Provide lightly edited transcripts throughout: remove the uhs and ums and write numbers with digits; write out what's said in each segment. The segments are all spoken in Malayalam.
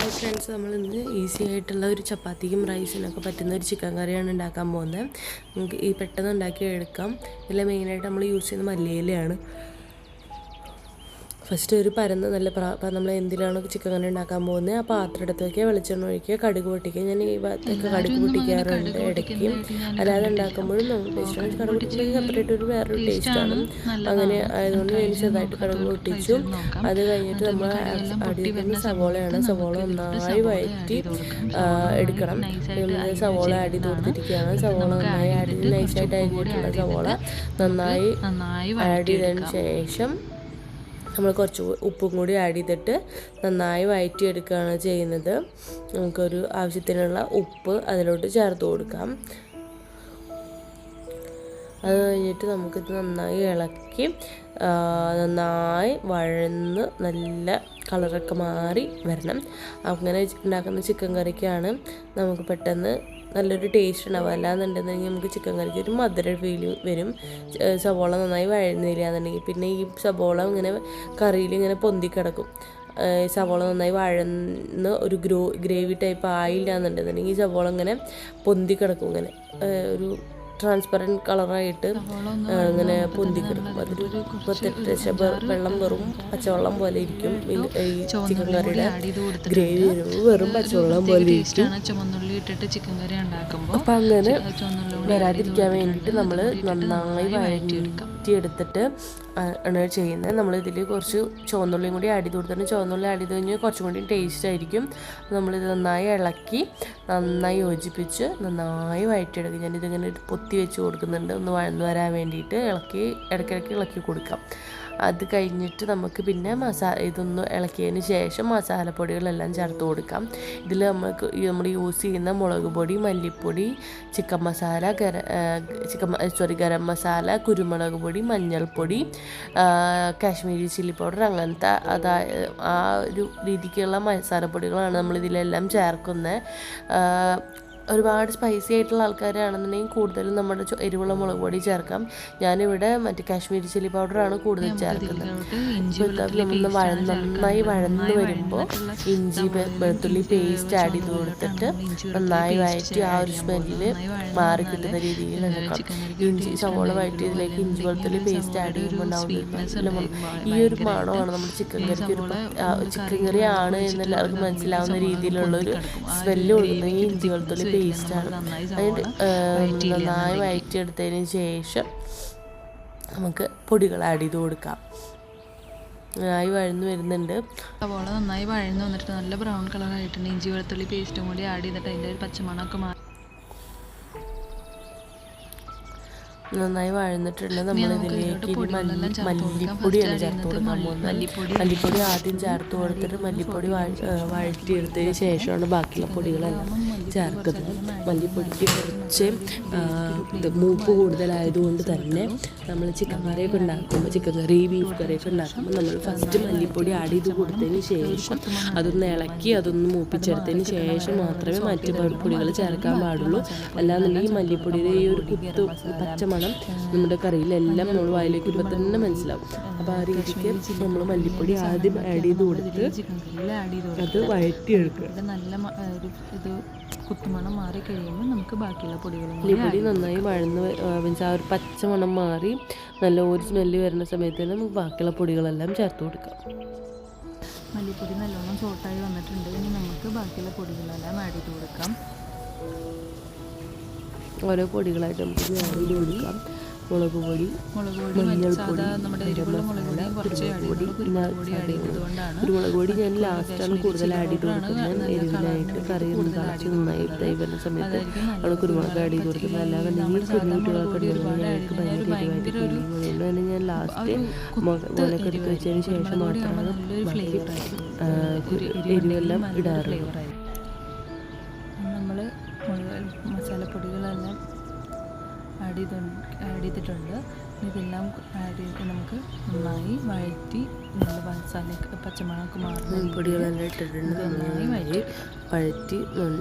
ഹായ് ഫ്രണ്ട്സ്, നമ്മളിന്ന് ഈസി ആയിട്ടുള്ള ഒരു ചപ്പാത്തിക്കും റൈസിനൊക്കെ പറ്റുന്ന ഒരു ചിക്കൻ കറിയാണ് ഉണ്ടാക്കാൻ പോകുന്നത്. നമുക്ക് ഈ പെട്ടെന്ന് ഉണ്ടാക്കി എടുക്കാം. ഇതിൽ മെയിനായിട്ട് നമ്മൾ യൂസ് ചെയ്യുന്ന മല്ലിയിലയാണ്. ഫസ്റ്റ് ഒരു പരന്ന് നല്ല നമ്മൾ എന്തിനാണ് ചിക്കൻ കറി ഉണ്ടാക്കാൻ പോകുന്നത് ആ പാത്രം എടുത്ത് വയ്ക്കുക, വെളിച്ചെണ്ണ ഒഴിക്കുക, കടുക് പൊട്ടിക്കുക. ഞാൻ ഈ ഭാഗത്തൊക്കെ കടുക് പൊട്ടിക്കാറുണ്ട് ഇടയ്ക്കും. അല്ലാതെ ഉണ്ടാക്കുമ്പോഴും നമുക്ക് ടേസ്റ്റാണ്. കടുക് പൊട്ടിക്കുമ്പോൾ സെപ്പറേറ്റ് ഒരു വേറൊരു ടേസ്റ്റാണ്. അങ്ങനെ ആയതുകൊണ്ട് ഞാൻ ചെറുതായിട്ട് കടുക് പൊട്ടിച്ചു. അത് കഴിഞ്ഞിട്ട് നമ്മൾ അടിക്കുന്ന സവോളയാണ്. സവോള നന്നായി വഴറ്റി എടുക്കണം. സവോള ആഡ് ചെയ്ത് കൊടുത്തിരിക്കുകയാണ്. സവോള നന്നായി ആഡ് ചെയ്ത് നൈസായിട്ട് അരിഞ്ഞിട്ടുള്ള സവോള നന്നായി ആഡ് ചെയ്തതിന് ശേഷം നമ്മൾ കുറച്ച് ഉപ്പും കൂടി ആഡ് ചെയ്തിട്ട് നന്നായി വഴറ്റിയെടുക്കുകയാണ് ചെയ്യുന്നത്. നമുക്കൊരു ആവശ്യത്തിനുള്ള ഉപ്പ് അതിലോട്ട് ചേർത്ത് കൊടുക്കാം. അത് കഴിഞ്ഞിട്ട് നമുക്കിത് നന്നായി ഇളക്കി നന്നായി വഴന്ന് നല്ല കളറൊക്കെ മാറി വരണം. അങ്ങനെ ഉണ്ടാക്കുന്ന ചിക്കൻ കറിക്കാണ് നമുക്ക് പെട്ടെന്ന് നല്ലൊരു ടേസ്റ്റ് ഉണ്ടാവും. അല്ലാന്നുണ്ടെന്നുണ്ടെങ്കിൽ നമുക്ക് ചിക്കൻ കറിക്ക് ഒരു മധുര ഫീലിംഗ് വരും. സവോള നന്നായി വഴന്നില്ല എന്നുണ്ടെങ്കിൽ പിന്നെ ഈ സവോള ഇങ്ങനെ കറിയിൽ ഇങ്ങനെ പൊന്തിക്കിടക്കും. സവോള നന്നായി വഴന്ന് ഒരു ഗ്രേവി ടൈപ്പ് ആയില്ല എന്നുണ്ടെന്നുണ്ടെങ്കിൽ സവോള ഇങ്ങനെ പൊന്തിക്കിടക്കും. ഇങ്ങനെ ഒരു ട്രാൻസ്പെറൻറ്റ് കളറായിട്ട് ഇങ്ങനെ പൊന്തിക്കിടക്കും. അതൊരു വെള്ളം വെറും പച്ചവെള്ളം പോലെ ഇരിക്കും. ഈ ചിക്കൻ കറിയുടെ ഗ്രേവി വെറും പച്ചവെള്ളം പോലെ ഇരിക്കും. അപ്പം അങ്ങനെ വരാതിരിക്കാൻ വേണ്ടിയിട്ട് നമ്മൾ നന്നായി വഴറ്റിയെടുത്തിട്ട് ആണ് ചെയ്യുന്നത്. നമ്മളിതിൽ കുറച്ച് ചുവന്നുള്ളിയും കൂടി ആഡ് ചെയ്ത് കൊടുത്തിട്ട് ചുവന്നുള്ളി ആഡ് ചെയ്ത് കഴിഞ്ഞാൽ കുറച്ചും കൂടി ടേസ്റ്റ് ആയിരിക്കും. നമ്മളിത് നന്നായി ഇളക്കി നന്നായി യോജിപ്പിച്ച് നന്നായി വഴറ്റിയെടുക്കും. ഞാനിതിങ്ങനെ പൊത്തി വെച്ച് കൊടുക്കുന്നുണ്ട് ഒന്ന് വഴന്ന് വരാൻ വേണ്ടിയിട്ട്. ഇടയ്ക്കിടയ്ക്ക് ഇളക്കി കൊടുക്കാം. അത് കഴിഞ്ഞിട്ട് നമുക്ക് പിന്നെ ഇതൊന്ന് ഇളക്കിയതിന് ശേഷം മസാലപ്പൊടികളെല്ലാം ചേർത്ത് കൊടുക്കാം. ഇതിൽ നമ്മൾ യൂസ് ചെയ്യുന്ന മുളക് പൊടി, മല്ലിപ്പൊടി, ചിക്കൻ മസാല, ഗരം മസാല, കുരുമുളക് പൊടി, മഞ്ഞൾപ്പൊടി, കാശ്മീരി ചില്ലി പൗഡർ, അങ്ങനത്തെ ആ ഒരു രീതിക്കുള്ള മസാലപ്പൊടികളാണ് നമ്മളിതിലെല്ലാം ചേർക്കുന്നത്. ഒരുപാട് സ്പൈസി ആയിട്ടുള്ള ആൾക്കാരാണെന്നുണ്ടെങ്കിൽ കൂടുതലും നമ്മുടെ എരിവുള്ള മുളക് പൊടി ചേർക്കാം. ഞാനിവിടെ മറ്റേ കാശ്മീരി ചില്ലി പൗഡറാണ് കൂടുതൽ ചേർക്കുന്നത്. നന്നായി വഴന്ന് വരുമ്പോൾ ഇഞ്ചി വെളുത്തുള്ളി പേസ്റ്റ് ആഡ് ചെയ്ത് കൊടുത്തിട്ട് നന്നായി വഴറ്റി ആ ഒരു സ്മെല്ല് മാറി കിട്ടുന്ന രീതിയിൽ എടുക്കാം. സവോള വഴറ്റിയതിലേക്ക് ഇഞ്ചി വെളുത്തുള്ളി പേസ്റ്റ് ആഡ് ചെയ്യുമ്പോൾ ഉണ്ടാവുന്ന ഈ ഒരു മണമാണ് നമ്മുടെ ചിക്കൻ കറിക്ക് ചിക്കൻ കറി ആണ് എന്നെല്ലാവർക്കും മനസ്സിലാവുന്ന രീതിയിലുള്ളൊരു സ്മെല്ല് കൊടുക്കുന്നത് ഈ ഇഞ്ചി വെളുത്തുള്ളി പേസ്റ്റാണ്. അതിന് നന്നായി വഴറ്റിയെടുത്തതിന് ശേഷം നമുക്ക് പൊടികൾ ആഡ് ചെയ്ത് കൊടുക്കാം. നന്നായി വഴന്ന് വരുന്നുണ്ട്. സവോള നന്നായി വഴന്ന് വന്നിട്ട് നല്ല ബ്രൗൺ കളർ ആയിട്ടുണ്ട്. ഇഞ്ചി വെളുത്തുള്ളി പേസ്റ്റും കൂടി ആഡ് ചെയ്തിട്ട് അതിൻ്റെ ഒരു പച്ചമണമൊക്കെ മാറി നന്നായി വഴന്നിട്ടുണ്ട്. നമ്മളിതിലേക്ക് മല്ലിപ്പൊടിയാണ് ചേർത്ത് കൊടുക്കാൻ പോകുന്നത്. മല്ലിപ്പൊടി ആദ്യം ചേർത്ത് കൊടുത്തിട്ട് മല്ലിപ്പൊടി വഴറ്റിയെടുത്തതിന് ശേഷമാണ് ബാക്കിയുള്ള പൊടികളെല്ലാം ചേർക്കുന്നത്. മല്ലിപ്പൊടിക്ക് കുറച്ച് മൂപ്പ് കൂടുതലായതുകൊണ്ട് തന്നെ നമ്മൾ ചിക്കൻ കറിയൊക്കെ ഉണ്ടാക്കുമ്പോൾ ചിക്കൻ കറി ബീഫ് കറിയൊക്കെ ഉണ്ടാക്കുമ്പോൾ നമ്മൾ ഫസ്റ്റ് മല്ലിപ്പൊടി ആഡ് ചെയ്ത് കൊടുത്തതിന് ശേഷം അതൊന്ന് ഇളക്കി അതൊന്ന് മൂപ്പിച്ചെടുത്തതിന് ശേഷം മാത്രമേ മറ്റു പൊടികൾ ചേർക്കാൻ പാടുള്ളൂ. അല്ലാന്നുണ്ടെങ്കിൽ മല്ലിപ്പൊടിയുടെ ഈ ഒരു പച്ചമണം നമ്മുടെ കറിയിലെല്ലാം നമ്മൾ വായിലേക്ക് ഇടുമ്പോൾ തന്നെ മനസ്സിലാവും. അപ്പോൾ ആ രീതിക്ക് നമ്മൾ മല്ലിപ്പൊടി ആദ്യം ആഡ് ചെയ്ത് കൊടുത്ത് അത് വഴറ്റിയെടുക്കുക. നല്ല ഇത് കുത്തുമണം മാറി കഴിയുമ്പോൾ നമുക്ക് ബാക്കിയുള്ള മല്ലിപ്പൊടി നന്നായി വഴന്ന് മീൻസ് ആ ഒരു പച്ചമണം മാറി നല്ല ഒരു സ്മെല്ല് വരുന്ന സമയത്ത് തന്നെ നമുക്ക് ബാക്കിയുള്ള പൊടികളെല്ലാം ചേർത്ത് കൊടുക്കാം. മല്ലിപ്പൊടി നല്ലോണം സോട്ടായി വന്നിട്ടുണ്ട്. ഇനി നമുക്ക് ബാക്കിയുള്ള പൊടികളെല്ലാം ആഡ് ചെയ്ത് കൊടുക്കാം. ഓരോ പൊടികളായിട്ട് നമുക്ക് ആഡ് ചെയ്ത് കൊടുക്കാം. മുളക് പൊടി, മഞ്ഞൾപ്പൊടി, കുരുമുളക് പൊടി ഞാൻ ലാസ്റ്റാണ് കൂടുതൽ ആഡ് ചെയ്ത് കൊടുക്കുന്നത്. എരിവിനായിട്ട് കറി ഒന്ന് തിളച്ച് നന്നായി ഇതായി വരുന്ന സമയത്ത് അവിടെ കുരുമുളക് ആഡ് ചെയ്ത് കൊടുക്കുന്നത്. അല്ലാന്നുണ്ടെങ്കിൽ കുഞ്ഞു കുട്ടികളൊക്കെ ഉണ്ടെങ്കിൽ ഭയങ്കര എരിവായിട്ട് ഫീലിംഗ്. അതുകൊണ്ട് തന്നെ ഞാൻ ലാസ്റ്റ് മുളകൊക്കെ എടുത്ത് വെച്ചതിന് ശേഷം മാത്രമാണ് എരിവെല്ലാം ഇടാറുള്ളത്. നമ്മൾ മസാലപ്പൊടികളെല്ലാം ആഡ് ചെയ്തിട്ടുണ്ട്. ഇതെല്ലാം ആഡ് ചെയ്തിട്ട് നമുക്ക് നന്നായി വഴറ്റി നല്ല മസാല പച്ചമണമൊക്കെ മാറുന്ന പൊടികളെല്ലാം ഇട്ടിട്ടുണ്ട്. നന്നായി വഴറ്റി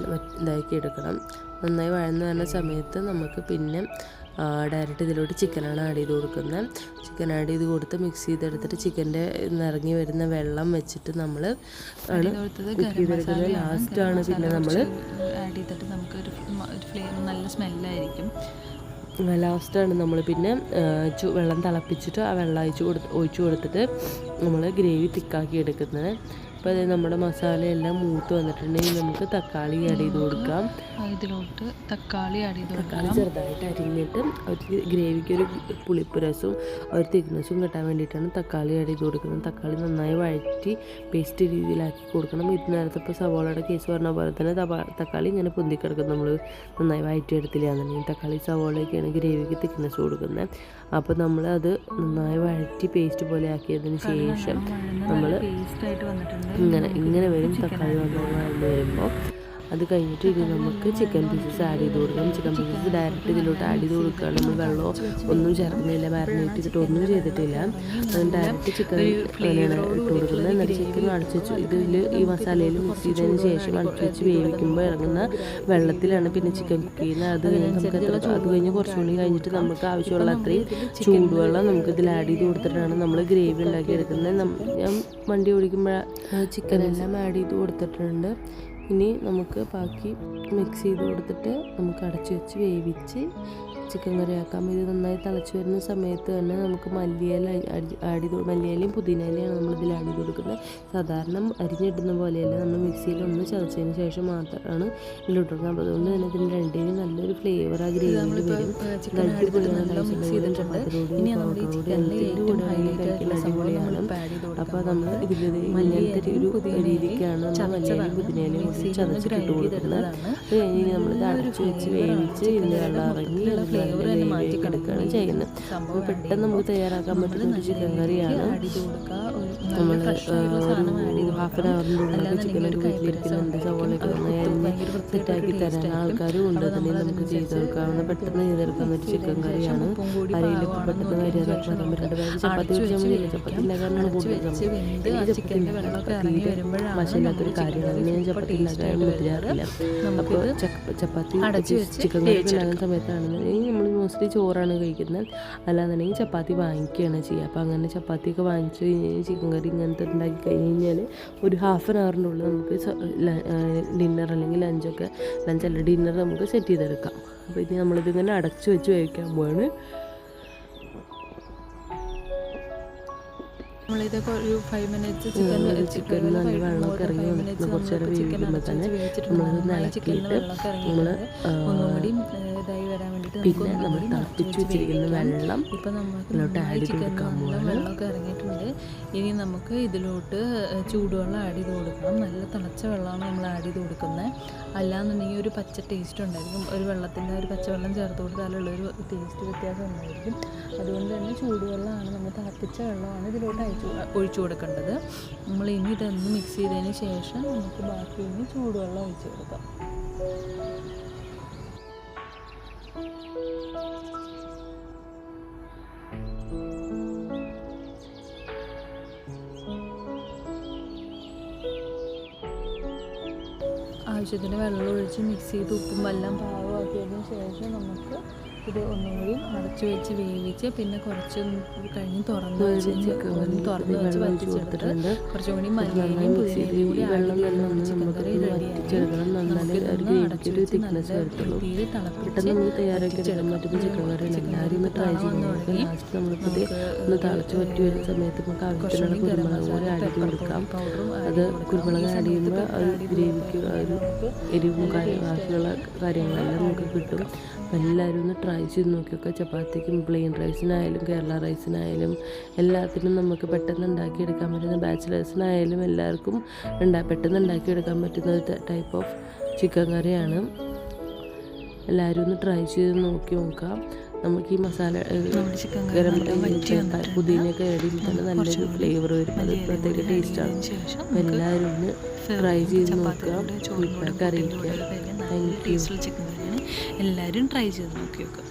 ഇതാക്കി എടുക്കണം. നന്നായി വഴന്ന് വരുന്ന സമയത്ത് നമുക്ക് പിന്നെ ഡയറക്റ്റ് ഇതിലോട്ട് ചിക്കനാണ് ആഡ് ചെയ്ത് കൊടുക്കുന്നത്. ചിക്കൻ ആഡ് ചെയ്ത് കൊടുത്ത് മിക്സ് ചെയ്തെടുത്തിട്ട് ചിക്കൻ്റെ ഇറങ്ങി വരുന്ന വെള്ളം വെച്ചിട്ട് നമ്മൾ ആണ് കുക്ക് ചെയ്തെടുക്കുന്നത്. ലാസ്റ്റാണ് പിന്നെ നമ്മൾ ആഡ് ചെയ്തിട്ട് നമുക്കൊരു ഫ്ലേവർ നല്ല സ്മെല്ലായിരിക്കും. ലാസ്റ്റാണ് നമ്മൾ പിന്നെ വെള്ളം തിളപ്പിച്ചിട്ട് ആ വെള്ളം ഒഴിച്ച് കൊടുത്തിട്ട് നമ്മൾ ഗ്രേവി തിക്കാക്കി എടുക്കുന്നത്. അപ്പോൾ അത് നമ്മുടെ മസാലയെല്ലാം മൂത്ത് വന്നിട്ടുണ്ടെങ്കിൽ നമുക്ക് തക്കാളി ആഡ് ചെയ്ത് കൊടുക്കാം. ഇതിലോട്ട് തക്കാളി ആഡ് ചെയ്ത് തക്കാളി ചെറുതായിട്ട് അരിഞ്ഞിട്ട് അവർക്ക് ഗ്രേവിക്ക് ഒരു പുളിപ്പ് രസവും ഒരു തിക്നെസ്സും കിട്ടാൻ വേണ്ടിയിട്ടാണ് തക്കാളി ആഡ് ചെയ്ത് കൊടുക്കുന്നത്. തക്കാളി നന്നായി വഴറ്റി പേസ്റ്റ് രീതിയിലാക്കി കൊടുക്കണം. ഇത് നേരത്തെ ഇപ്പോൾ സവോളയുടെ കേസ് പറഞ്ഞ പോലെ തന്നെ തക്കാളി ഇങ്ങനെ പൊന്തിക്കിടക്കും. നമ്മൾ നന്നായി വഴറ്റിയെടുത്തില്ലാന്നുണ്ടെങ്കിൽ തക്കാളി സവോളയൊക്കെയാണ് ഗ്രേവിക്ക് തിക്നെസ് കൊടുക്കുന്നത്. അപ്പോൾ നമ്മൾ അത് നന്നായി വഴറ്റി പേസ്റ്റ് പോലെ ആക്കിയതിന് ശേഷം നമ്മൾ ഇങ്ങനെ വരും. തക്കാളി വഴന്ന് വരുമ്പോൾ അത് കഴിഞ്ഞിട്ട് ഇത് നമുക്ക് ചിക്കൻ പീസസ് ആഡ് ചെയ്ത് കൊടുക്കാം. ചിക്കൻ പീസസ് ഡയറക്റ്റ് ഇതിലോട്ട് ആഡ് ചെയ്ത് കൊടുക്കുകയാണ്. നമ്മൾ വെള്ളമോ ഒന്നും ചേർക്കുന്നില്ല, മാരിനേറ്റ് ചെയ്തിട്ട് ഒന്നും ചെയ്തിട്ടില്ല. ഡയറക്റ്റ് ചിക്കൻ ഇട്ട് കൊടുക്കുന്നത്. എന്നിട്ട് ചിക്കൻ അടച്ചു വെച്ചു ഇതിൽ ഈ മസാലയിൽ മിക്സ് ചെയ്തതിന് ശേഷം അടച്ചു വെച്ച് വേവിക്കുമ്പോൾ ഇറങ്ങുന്ന വെള്ളത്തിലാണ് പിന്നെ ചിക്കൻ കുക്ക് ചെയ്യുന്നത്. അത് കഴിഞ്ഞ് കുറച്ചുകൂടി കഴിഞ്ഞിട്ട് നമുക്ക് ആവശ്യമുള്ള അത്രയും ചൂടുവെള്ളം നമുക്ക് ഇതിൽ ആഡ് ചെയ്ത് കൊടുത്തിട്ടാണ് നമ്മൾ ഗ്രേവി ഉണ്ടാക്കിയെടുക്കുന്നത്. ഞാൻ വണ്ടി ഓടിക്കുമ്പോൾ ചിക്കനെല്ലാം ആഡ് ചെയ്ത് കൊടുത്തിട്ടുണ്ട്. ഇനി നമുക്ക് ബാക്കി മിക്സ് ചെയ്ത് കൊടുത്തിട്ട് നമുക്ക് അടച്ചു വെച്ച് വേവിച്ച് ചിക്കൻ കറി ആക്കാം. ഇത് നന്നായി തിളച്ച് വരുന്ന സമയത്ത് തന്നെ നമുക്ക് മല്ലിയിലയും പുതിനയിലയാണ് നമ്മളിതിൽ ആഡ് ചെയ്ത് കൊടുക്കുന്നത്. സാധാരണ അരിഞ്ഞിടുന്ന പോലെയല്ല, നമ്മൾ മിക്സിയിൽ ഒന്ന് ചതച്ചതിന് ശേഷം മാത്രമാണ് ഇതിലിട്ട് കൊടുക്കുന്നത്. അപ്പോൾ അതുകൊണ്ട് തന്നെ ഇതിന് രണ്ടിനും നല്ലൊരു ഫ്ലേവർ ആ ഗ്രേവിയിൽ വരും. അടിപൊളിയാണ്. അപ്പോൾ നമ്മൾ ഇങ്ങനത്തെ ഒരു രീതിക്കാണ് നമ്മൾ മല്ലിയിലയും പുതിനയിലയും കൂടി ചതച്ചിട്ട് കൊടുക്കുന്നത്. അത് കഴിഞ്ഞ് നമ്മളിത് അടച്ചു വെച്ച് വേവിച്ച് ഇതിൽ വെള്ളം ഇറങ്ങി എടുക്കുകയാണ് ചെയ്യുന്നത്. അപ്പോൾ പെട്ടെന്ന് നമുക്ക് തയ്യാറാക്കാൻ പറ്റുന്ന ഒരു ചിക്കൻ കറിയാണ്. നമ്മൾ ഒരു ഹാഫ് ആൻ അവറിനുള്ളിൽ ചിക്കനൊക്കെ വീട്ടിലിരിക്കുന്നുണ്ട്. സവോളയൊക്കെ നന്നായി അരിഞ്ഞ് സെറ്റാക്കി തരാൻ ആൾക്കാരും ഉണ്ട്. തന്നെ നമുക്ക് ചെയ്തെടുക്കാവുന്ന പെട്ടെന്ന് ചെയ്തെടുക്കാവുന്ന ഒരു ചിക്കൻ കറിയാണ്. അരയിലൊക്കെ പെട്ടെന്ന് വരികയെന്നൊക്കെ പറയാൻ പറ്റുന്നുണ്ട്. ചപ്പാത്തി വെച്ചാൽ മതിയില്ല, ചപ്പാത്തി ഉണ്ടാക്കാനാണ് കൂടുതൽ മശയില്ലാത്തൊരു കാര്യമാണ്. ഞാൻ ചപ്പാത്തി ഉണ്ടാക്കാൻ പറ്റില്ല. അപ്പോൾ ചപ്പാത്തി ചിക്കൻ കറി ഉണ്ടാകുന്ന സമയത്താണെന്നുണ്ടെങ്കിൽ നമ്മൾ മോസ്റ്റ്ലി ചോറാണ് കഴിക്കുന്നത്. അല്ലാന്നുണ്ടെങ്കിൽ ചപ്പാത്തി വാങ്ങിക്കുകയാണ് ചെയ്യുക. അപ്പോൾ അങ്ങനെ ചപ്പാത്തിയൊക്കെ വാങ്ങിച്ച് കഴിഞ്ഞാൽ ചിക്കൻ കറി ഇങ്ങനത്തെ ഉണ്ടാക്കി കഴിഞ്ഞ് കഴിഞ്ഞാൽ ഒരു ഹാഫ് ആൻ അവറിൻ്റെ ഉള്ളിൽ നമുക്ക് ഡിന്നർ അല്ലെങ്കിൽ ലഞ്ചല്ല ഡിന്നർ നമുക്ക് സെറ്റ് ചെയ്തെടുക്കാം. അപ്പോൾ ഇനി നമ്മളിതിങ്ങനെ അടച്ചു വെച്ച് വേവിക്കാൻ പോവാണ്. നമ്മളിതൊക്കെ ഒരു 5 മിനിറ്റ്സ് ചിക്കൻ നല്ല വെള്ളമൊക്കെ ഇറങ്ങി വന്നിട്ട് കുറച്ച് നേരം വേവിക്കുമ്പോൾ തന്നെ നമ്മളത് ഇളക്കിയിട്ട് നമ്മൾ ഇതായി വരാൻ വേണ്ടിയിട്ട് പിന്നെ നമ്മൾ തിളപ്പിച്ച് വെച്ചിരിക്കുന്ന വെള്ളം ഇപ്പം ഇതിലോട്ട് ആഡ് ചെയ്ത് കൊടുക്കാൻ പോവാണ്. വെള്ളമൊക്കെ ഇറങ്ങിയിട്ടുണ്ട്. ഇനി നമുക്ക് ഇതിലോട്ട് ചൂടുവെള്ളം ആഡ് ചെയ്ത് കൊടുക്കണം. നല്ല തിളച്ച വെള്ളമാണ് നമ്മൾ ആഡ് ചെയ്ത് കൊടുക്കുന്നത്. അല്ലാന്നുണ്ടെങ്കിൽ ഒരു പച്ച ടേസ്റ്റ് ഉണ്ടായിരിക്കും. ഒരു വെള്ളത്തിൻ്റെ ഒരു പച്ചവെള്ളം ചേർത്ത് കൊടുത്താലുള്ളൊരു ടേസ്റ്റ് വ്യത്യാസം ഉണ്ടായിരിക്കും. അതുകൊണ്ട് തന്നെ ചൂടുവെള്ളമാണ്, നമ്മൾ തിളപ്പിച്ച വെള്ളമാണ് ഇതിലോട്ട് ഒഴിച്ചു കൊടുക്കേണ്ടത്. നമ്മൾ ഇനി ഇതൊന്ന് മിക്സ് ചെയ്തതിന് ശേഷം നമുക്ക് ബാക്കി ഇനി ചൂടുവെള്ളം ഒഴിച്ചു കൊടുക്കാം. ആവശ്യത്തിന് വെള്ളം ഒഴിച്ച് മിക്സ് ചെയ്ത് ഉപ്പും എല്ലാം പാകമാക്കിയതിന് ശേഷം നമുക്ക് ഇത് ഒന്നുകൂടി അടച്ചു വെച്ച് വേവിച്ച് പിന്നെ കുറച്ച് കഴിഞ്ഞ് തുറന്ന് വെച്ച് വറ്റിച്ചെടുത്തിട്ട് കുറച്ചും കൂടി മല്ലിയിലയും പുതിനയിലയും കൂടി ചിക്കൻ കറി റെഡിയായി അടച്ചു തിക്നെസ് വരത്തുള്ളൂ. പെട്ടെന്ന് നമുക്ക് തയ്യാറാക്കിയെടുക്കാൻ പറ്റുന്ന ചിക്കൻ കറിയാണ്. എല്ലാവരും ഒന്ന് ട്രൈ ചെയ്യുന്നത്. ലാസ്റ്റ് നമ്മളിപ്പോൾ ഒന്ന് തിളച്ച് വറ്റി വരുന്ന സമയത്ത് നമുക്ക് ആവശ്യത്തിനുള്ള കുരുമുളക് കൂടി ആഡ് ചെയ്ത് കൊടുക്കാം. അത് കുരുമുളക് ആഡ് ചെയ്യുമ്പോൾ അത് ഗ്രേവിക്ക് ഒരു എരിവും ബാക്കിയുള്ള കാര്യങ്ങളെല്ലാം നമുക്ക് കിട്ടും. എല്ലാവരും ഒന്ന് ട്രൈ ചെയ്ത് നോക്കിയൊക്കെ ചപ്പാത്തിക്കും പ്ലെയിൻ റൈസിനായാലും കേരള റൈസിനായാലും എല്ലാത്തിനും നമുക്ക് പെട്ടെന്ന് ഉണ്ടാക്കിയെടുക്കാൻ പറ്റുന്ന ബാച്ചിലേഴ്സിനായാലും എല്ലാവർക്കും പെട്ടെന്ന് ഉണ്ടാക്കിയെടുക്കാൻ പറ്റുന്ന ഒരു ടൈപ്പ് ഓഫ് ചിക്കൻ കറിയാണ്. എല്ലാവരും ഒന്ന് ട്രൈ ചെയ്ത് നോക്കാം. നമുക്ക് ഈ മസാല ഗരം പുതിനയൊക്കെ ഇടയിൽ തന്നെ നല്ലൊരു ഫ്ലേവർ വരും. അത് പ്രത്യേക ടേസ്റ്റാണ്. അപ്പോൾ എല്ലാവരും ഒന്ന് ട്രൈ ചെയ്ത് നോക്കുക, ഫീഡ്ബാക്ക് അറിയിക്കുക. Thank you. എല്ലാവരും ട്രൈ ചെയ്ത് നോക്കി നോക്കുക.